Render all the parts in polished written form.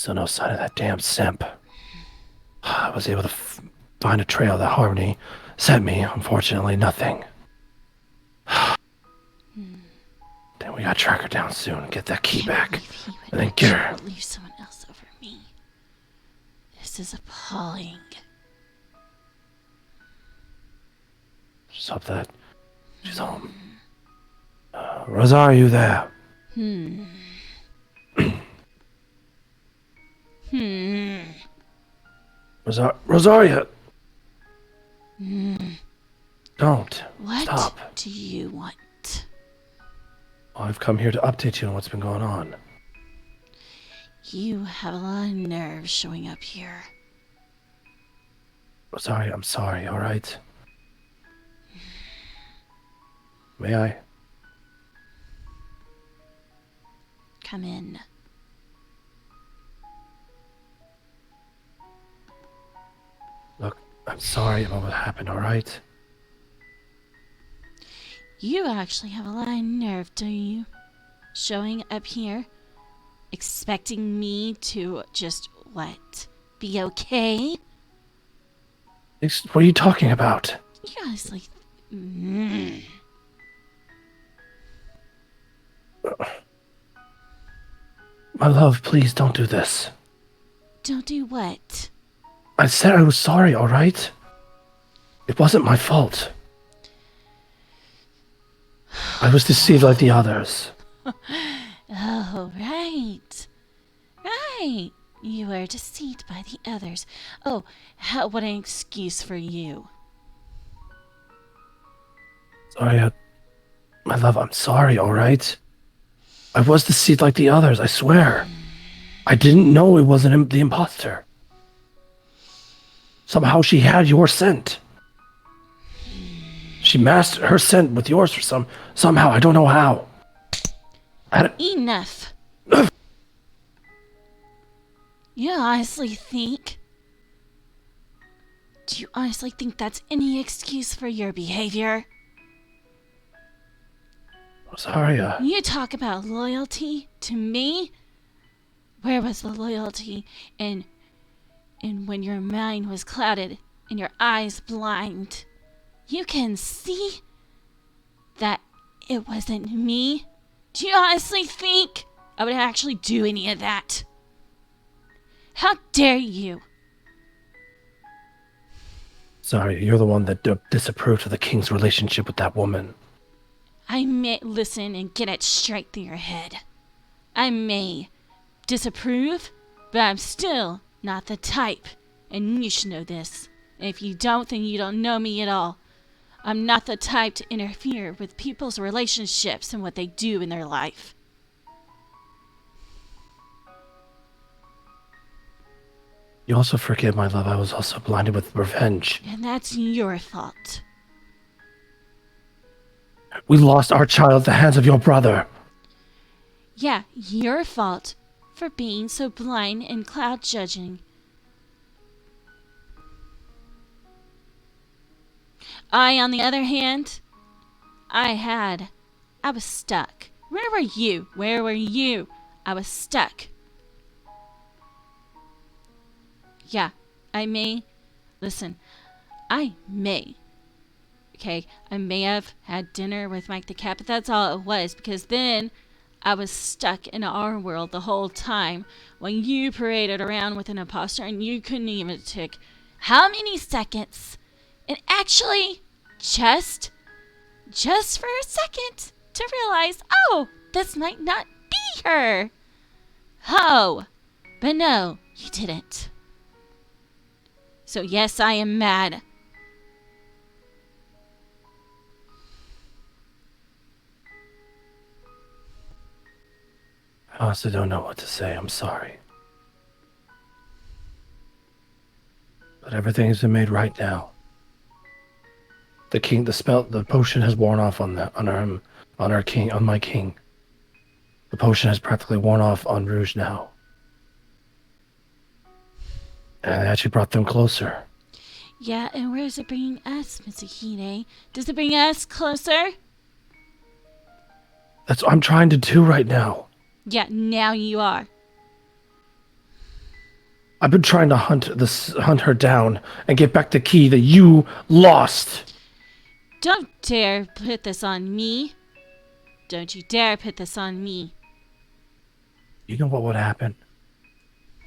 So no sign of that damn simp. I was able to find a trail that Harmony sent me. Unfortunately, nothing. Then we gotta track her down soon and get that key back. And then get her. Leave someone else over me. This is appalling. Just hope that she's home. Rosaria, are you there? Rosaria! Don't. What Stop. do you want? I've come here to update you on what's been going on. You have a lot of nerve showing up here. Rosaria, I'm sorry, alright? May I? Come in. Look, I'm sorry about what happened, alright? You actually have a lot of nerve, don't you? Showing up here, expecting me to just, what? Be okay? What are you talking about? You honestly... My love, please don't do this. Don't do what? I said I was sorry, alright? It wasn't my fault. I was deceived like the others. Oh, right. Right. You were deceived by the others. Oh, what an excuse for you. Sorry, my love, I'm sorry, alright? I was deceived like the others, I swear. I didn't know it wasn't the imposter. Somehow she had your scent. She masked her scent with yours for somehow, I don't know how. Enough. You honestly think... Do you honestly think that's any excuse for your behavior? Rosaria. You talk about loyalty to me? Where was the loyalty in when your mind was clouded and your eyes blind? You can see that it wasn't me. Do you honestly think I would actually do any of that? How dare you? Sorry, you're the one that disapproved of the king's relationship with that woman. I may listen and get it straight through your head. I may disapprove, but I'm still not the type, and you should know this. And if you don't, then you don't know me at all. I'm not the type to interfere with people's relationships and what they do in their life. You also forget, my love, I was also blinded with revenge. And that's your fault. We lost our child at the hands of your brother. Yeah, your fault for being so blind and cloud judging. I, on the other hand, I was stuck. Where were you? Where were you? I was stuck. Yeah, I may have had dinner with Mike the Cat, but that's all it was, because then I was stuck in our world the whole time when you paraded around with an imposter and you couldn't even take how many seconds and actually just for a second to realize, oh, this might not be her. Oh, but no, you didn't. So yes, I am mad. I also don't know what to say, I'm sorry. But everything's been made right now. The potion has worn off on my king. The potion has practically worn off on Rouge now. And it actually brought them closer. Yeah, and where is it bringing us, Mitsuhide? Does it bring us closer? That's what I'm trying to do right now. Yeah, now you are. I've been trying to hunt her down and get back the key that you lost. Don't dare put this on me. Don't you dare put this on me. You know what would happen?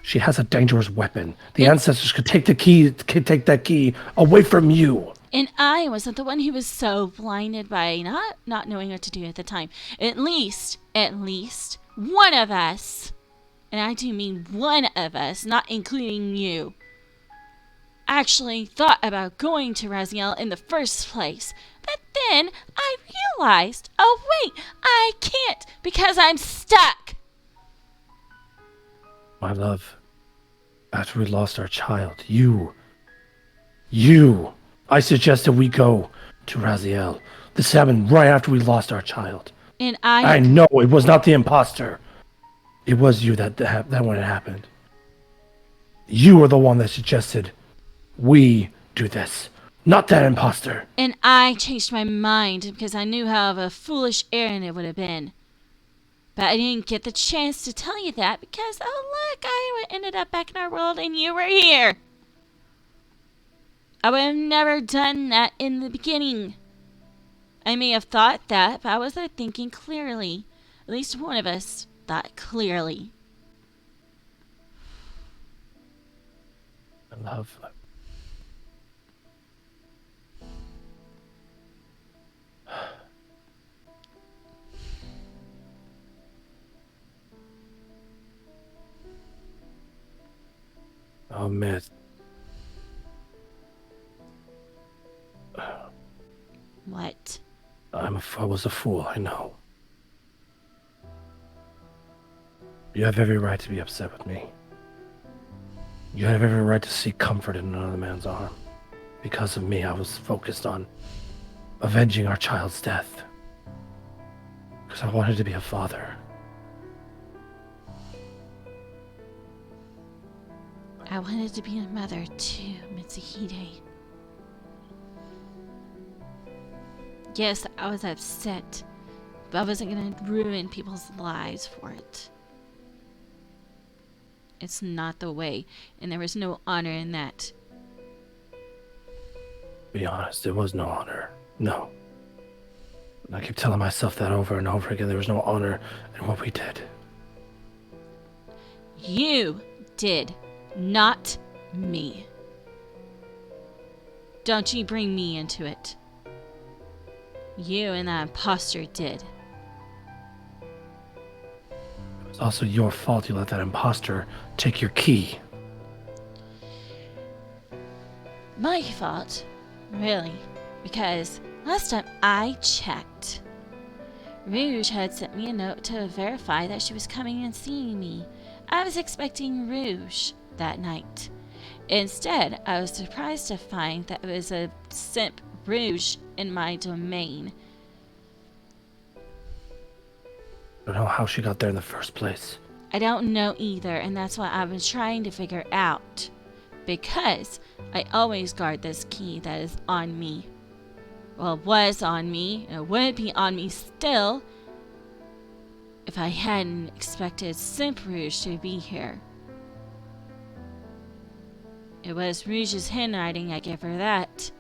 She has a dangerous weapon. The ancestors could take that key away from you. And I wasn't the one who was so blinded by not knowing what to do at the time. At least one of us, and I do mean one of us, not including you, actually thought about going to Raziel in the first place. But then I realized, oh wait, I can't because I'm stuck. My love, after we lost our child, I suggested we go to Raziel. This happened right after we lost our child. And I know it was not the imposter. It was you that when it happened. You were the one that suggested we do this, not that imposter. And I changed my mind because I knew how of a foolish errand it would have been. But I didn't get the chance to tell you that because, oh look, I ended up back in our world and you were here. I would have never done that in the beginning. I may have thought that, but I wasn't thinking clearly. At least one of us thought clearly. I love. Oh, man. What? I was a fool, I know. You have every right to be upset with me. You have every right to seek comfort in another man's arm. Because of me, I was focused on avenging our child's death. Because I wanted to be a father. I wanted to be a mother too, Mitsuhide. Yes, I was upset, but I wasn't going to ruin people's lives for it. It's not the way, and there was no honor in that. Be honest, there was no honor. No. And I keep telling myself that over and over again. There was no honor in what we did. You did, not me. Don't you bring me into it. You and that imposter did. It was also your fault you let that imposter take your key. My fault, really, because last time I checked, Rouge had sent me a note to verify that she was coming and seeing me. I was expecting Rouge that night. Instead, I was surprised to find that it was a simp Rouge in my domain. I don't know how she got there in the first place. I don't know either, and that's what I've been trying to figure out. Because I always guard this key that is on me. Well, it was on me, and it would be on me still if I hadn't expected Simp Rouge to be here. It was Rouge's handwriting, I give her that.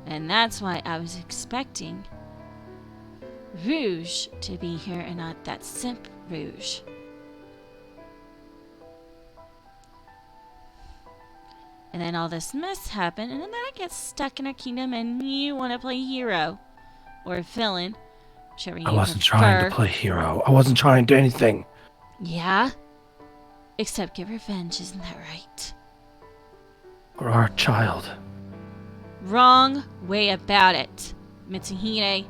And that's why I was expecting Rouge to be here and not that Simp Rouge. And then all this mess happened, and then I get stuck in a kingdom, and you want to play hero. Or villain. Whichever you prefer. I wasn't trying to play hero. I wasn't trying to do anything. Yeah? Except get revenge, isn't that right? For our child. Wrong way about it, Mitsuhide.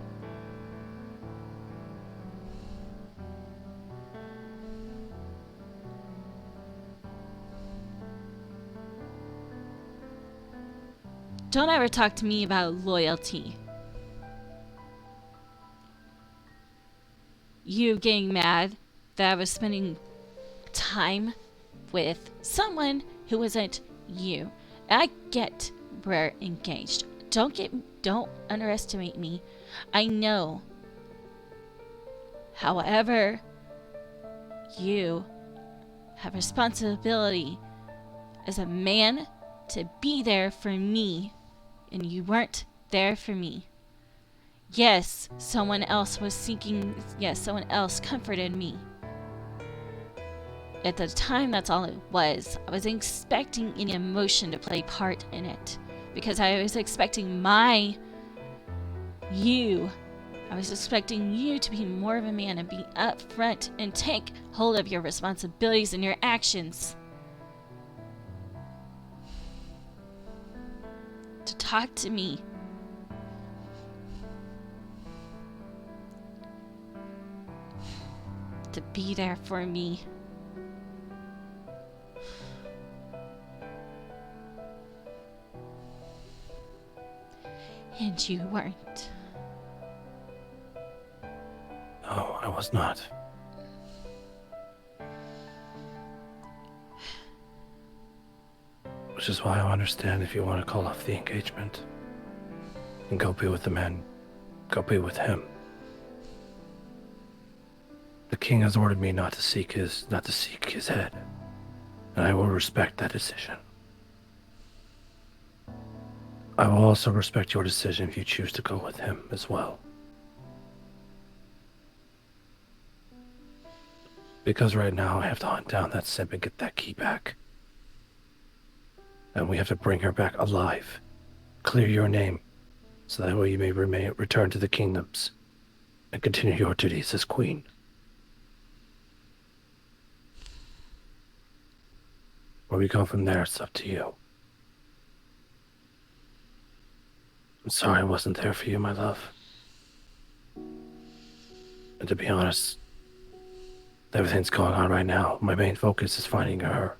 Don't ever talk to me about loyalty. You getting mad that I was spending time with someone who wasn't you. I get we're engaged. Don't underestimate me. I know. However, you have responsibility as a man to be there for me, and you weren't there for me. Yes, someone else comforted me. At the time, that's all it was. I wasn't expecting any emotion to play part in it, because I was expecting you. I was expecting you to be more of a man and be upfront and take hold of your responsibilities and your actions. To talk to me. To be there for me. And you weren't. No, I was not. Which is why I understand if you want to call off the engagement and go be with the man, go be with him. The king has ordered me not to seek his head, and I will respect that decision. I will also respect your decision if you choose to go with him as well. Because right now I have to hunt down that simp and get that key back. And we have to bring her back alive. Clear your name, so that way you may return to the kingdoms and continue your duties as queen. Where we go from there, it's up to you. I'm sorry I wasn't there for you, my love. And to be honest, everything's going on right now. My main focus is finding her.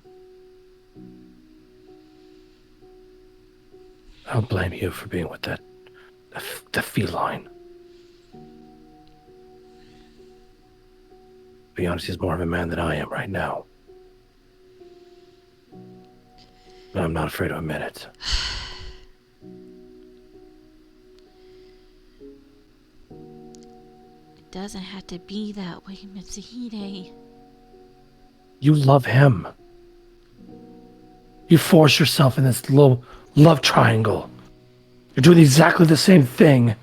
I don't blame you for being with the feline. To be honest, he's more of a man than I am right now. But I'm not afraid to admit it. It doesn't have to be that way, Mitsuhide. You love him. You force yourself in this little love triangle. You're doing exactly the same thing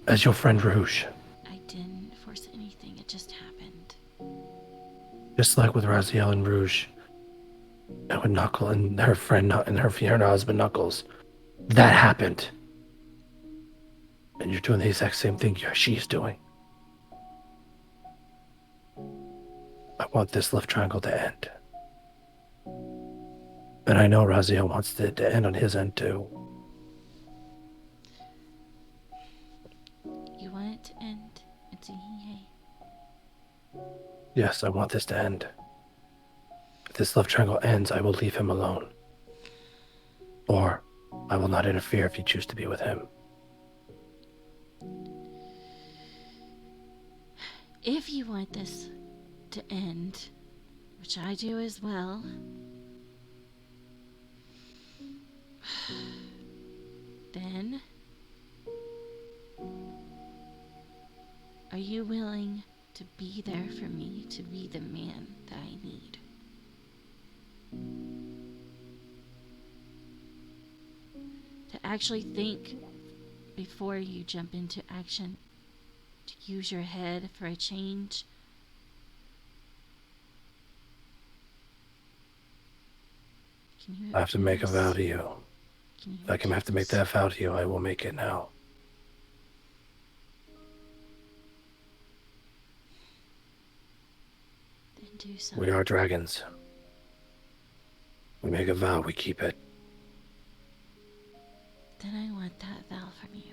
as your friend Rouge. I didn't force anything, it just happened. Just like with Raziel and Rouge, and with Knuckle and her friend and her husband Knuckles, that happened. And you're doing the exact same thing she's doing. I want this love triangle to end. And I know Raziel wants it to end on his end too. You want it to end, Mitsuhide? Yes, I want this to end. If this love triangle ends, I will leave him alone. Or I will not interfere if you choose to be with him. If you want this to end, which I do as well, then are you willing to be there for me, to be the man that I need? To actually think before you jump into action, to use your head for a change. I have to make a vow to you. If I can have to make that vow to you, I will make it now. Then do so. We are dragons. We make a vow, we keep it. Then I want that vow from you.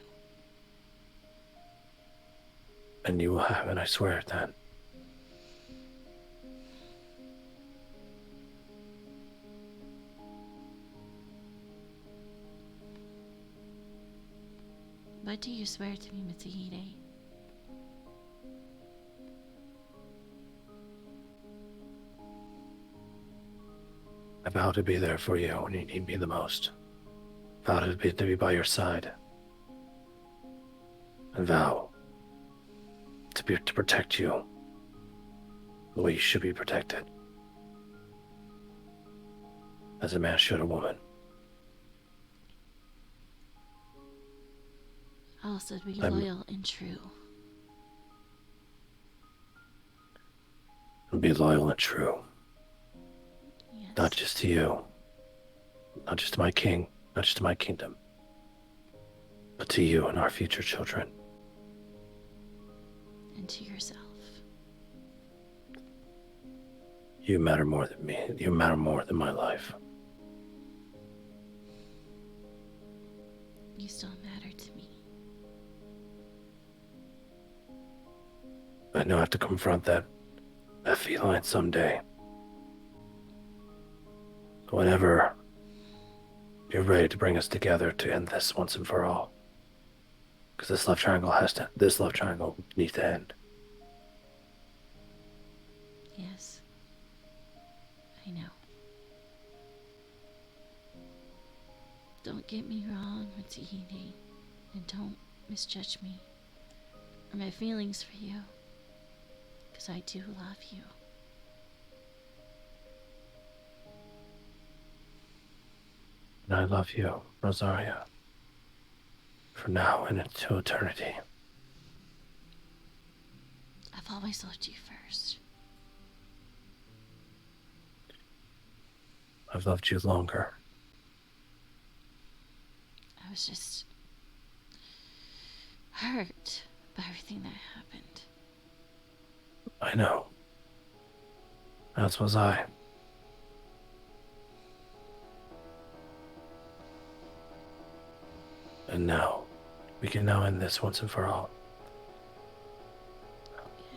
And you will have it, I swear it then. What do you swear to me, Mitsuhide? I vow to be there for you when you need me the most. Vow to be by your side. And vow to protect you the way you should be protected. as a man should a woman. Also, be I'm- loyal and true. And be loyal and true, Yes. not just to you, not just to my king, not just to my kingdom, but to you and our future children. And to yourself. You matter more than me. You matter more than my life. You still matter to me. I know I have to confront that feline someday. Whenever you're ready to bring us together to end this once and for all. Because this love triangle needs to end. Yes. I know. Don't get me wrong, Mitsuhide, and don't misjudge me or my feelings for you, because I do love you. And I love you, Rosaria. For now and into eternity. I've always loved you first. I've loved you longer. I was just hurt by everything that happened. I know. As was I. And now, we can now end this once and for all.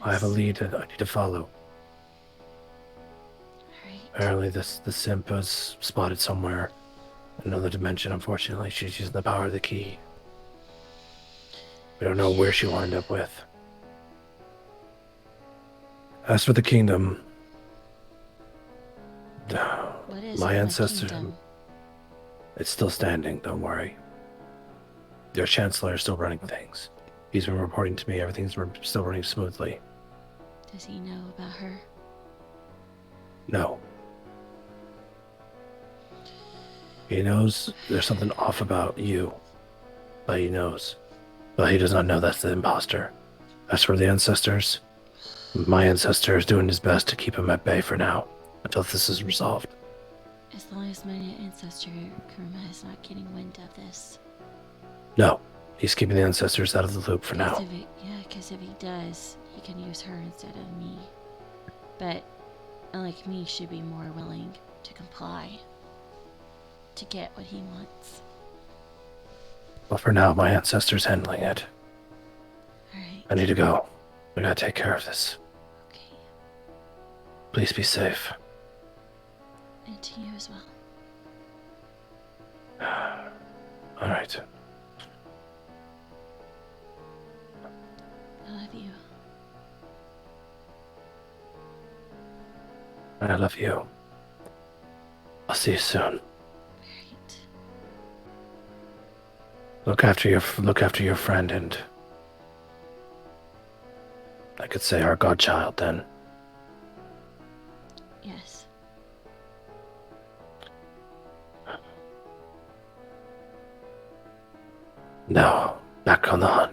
I have a lead that I need to follow. Alright. Apparently the simp was spotted somewhere in another dimension. Unfortunately, she's using the power of the key. We don't know where she'll end up with. As for the kingdom, What is my the ancestor, kingdom? it's still standing, don't worry. Their chancellor is still running things. He's been reporting to me everything's still running smoothly. Does he know about her? No. He knows there's something off about you. But he knows. But he does not know that's the imposter. As for the ancestors, my ancestor is doing his best to keep him at bay for now, until this is resolved. As long as my ancestor Kuruma is not getting wind of this. No, he's keeping the ancestors out of the loop for now. Because if he does, he can use her instead of me. But, unlike me, should be more willing to comply to get what he wants. But for now, my ancestor's handling it. Alright. I need to go. We gotta take care of this. Okay. Please be safe. And to you as well. Alright. I love you. I love you. I'll see you soon. Alright. Look after your friend and I could say our godchild then. Yes. Now, back on the hunt.